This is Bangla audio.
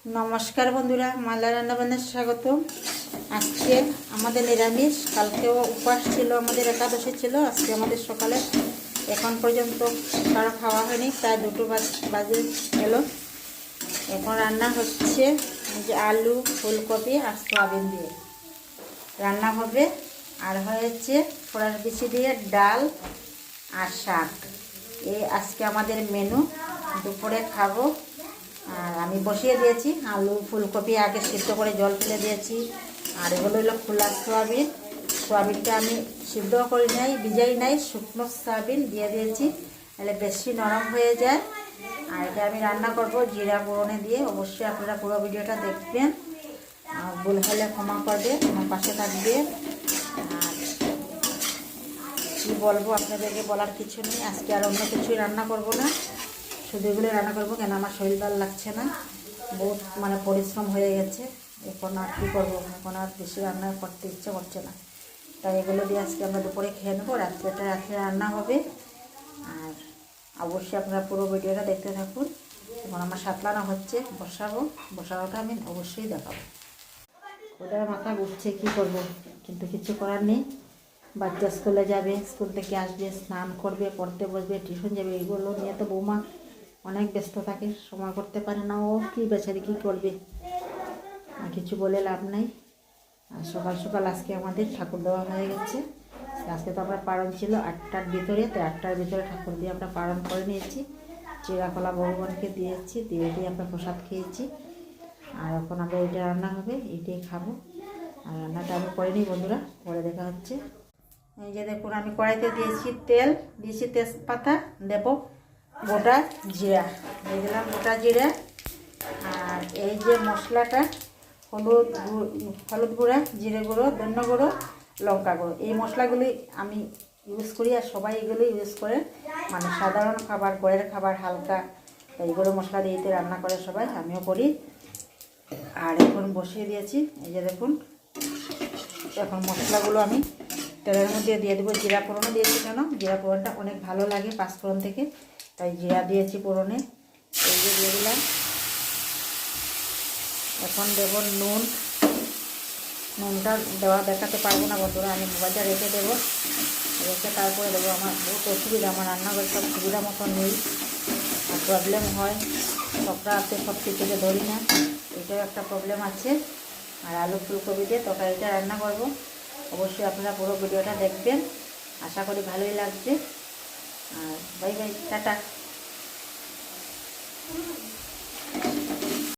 নমস্কার বন্ধুরা, মালা রান্নাবান্নায় স্বাগত। আজকে আমাদের নিরামিষ, কালকেও উপবাস ছিল, আমাদের একাদশী ছিল। আজকে আমাদের সকালে এখন পর্যন্ত কারো খাওয়া হয়নি, প্রায় 2টো বাজে গেল। এখন রান্না হচ্ছে যে আলু, ফুলকপি আর সয়াবিন দিয়ে রান্না হবে। আর হয়েছে ফোড়ন বিচি দিয়ে ডাল আর শাক। এই আজকে আমাদের মেনু, দুপুরে খাবো। আর আমি বসিয়ে দিয়েছি আলু ফুলকপি, আগে সিদ্ধ করে জল ফেলে দিয়েছি। আর এগুলো হলো খোলা সয়াবিন। সয়াবিনটা আমি সিদ্ধ করি নাই, ভিজাই নাই, শুকনো সয়াবিন দিয়ে দিয়েছি, তাহলে বেশি নরম হয়ে যায়। আর এটা আমি রান্না করব জিরা ফোড়নে দিয়ে। অবশ্যই আপনারা পুরো ভিডিওটা দেখবেন, আর ভুল হলে ক্ষমা করবে, আমার পাশে থাকবে। আর কী বলবো, আপনাদেরকে বলার কিছু নেই। আজকে আর অন্য কিছুই রান্না করব না, শুধু এগুলো রান্না করবো। কেন আমার শরীর ভালো লাগছে না, বহুত পরিশ্রম হয়ে গেছে। এখন আর কী করবো, এখন আর বেশি রান্না করতে ইচ্ছে করছে না। তাই এগুলো দিয়ে আজকে আমরা দুপুরে খেয়ে নেবো। রাত্রে রান্না হবে। আর অবশ্যই আপনারা পুরো ভিডিওটা দেখতে থাকুন। এখন আমার সাতলানো হচ্ছে, বসানোটা আমি অবশ্যই দেখাবো। ওদের মাথা ঘুরছে, কী করবো, কিন্তু কিছু করার নেই। বাচ্চা স্কুলে যাবে, স্কুল থেকে আসবে, স্নান করবে, পড়তে বসবে, টিউশন যাবে, এগুলো নিয়ে তো বৌমা অনেক ব্যস্ত থাকে, সময় করতে পারে না। ও কী বেচারি কী করবে, আর কিছু বলে লাভ নাই। আর সকাল সকাল আজকে আমাদের ঠাকুর দেওয়া হয়ে গেছে। আজকে তো আমরা পালন ছিল 8টার ভিতরে, তো 8টার ভিতরে ঠাকুর দিয়ে আমরা পালন করে নিয়েছি। চিরাকলা ভগবানকে দিয়েছি, দিয়ে আমরা প্রসাদ খেয়েছি। আর এখন আমরা এইটা রান্না হবে, এইটাই খাবো। আর রান্নাটা আমি করিনি বন্ধুরা, পরে দেখা হচ্ছে। এই যে দেখুন, আমি কড়াইতে দিয়েছি তেল, দিয়েছি তেজপাতা, দেব গোটা জিরা, দিয়ে দিলাম গোটা জিরা। আর এই যে মশলাটা, হলুদ গুঁড়া, জিরে গুঁড়ো, ধনে গুঁড়ো, লঙ্কা গুঁড়ো, এই মশলাগুলি আমি ইউজ করি। আর সবাই এগুলো ইউজ করে, সাধারণ খাবার, ঘরের খাবার, হালকা এইগুলো মশলা দিয়ে রান্না করে সবাই, আমিও করি। আর এখন বসিয়ে দিয়েছি, এই যে দেখুন, এখন মশলাগুলো আমি তেলের মধ্যে দিয়ে দেবো। জিরা ফোড়নও দিয়েছি, কেন জিরা ফোড়নটা অনেক ভালো লাগে পাঁচফোড়ন থেকে, তাই জিরা দিয়েছি ফোড়নে। এই যে দিয়ে দিলাম। এখন দেব নুনটা দেওয়া দেখাতে পারবো না বন্ধুরা, আমি মোবাইলটা রেখে দেবো, রেখে তারপরে দেবো। আমার বহুত অসুবিধা, আমার রান্নাঘর সব সুবিধা মতো নেই, আর প্রবলেম হয়, সবটা আছে, সব কিছুতে ধরি না, এটাও একটা প্রবলেম আছে। আর আলু ফুলকপি দিয়ে তরকারিটা রান্না করব। অবশ্যই আপনারা পুরো ভিডিওটা দেখবেন, আশা করি ভালোই লাগবে। আর বাই বাই, টাটা।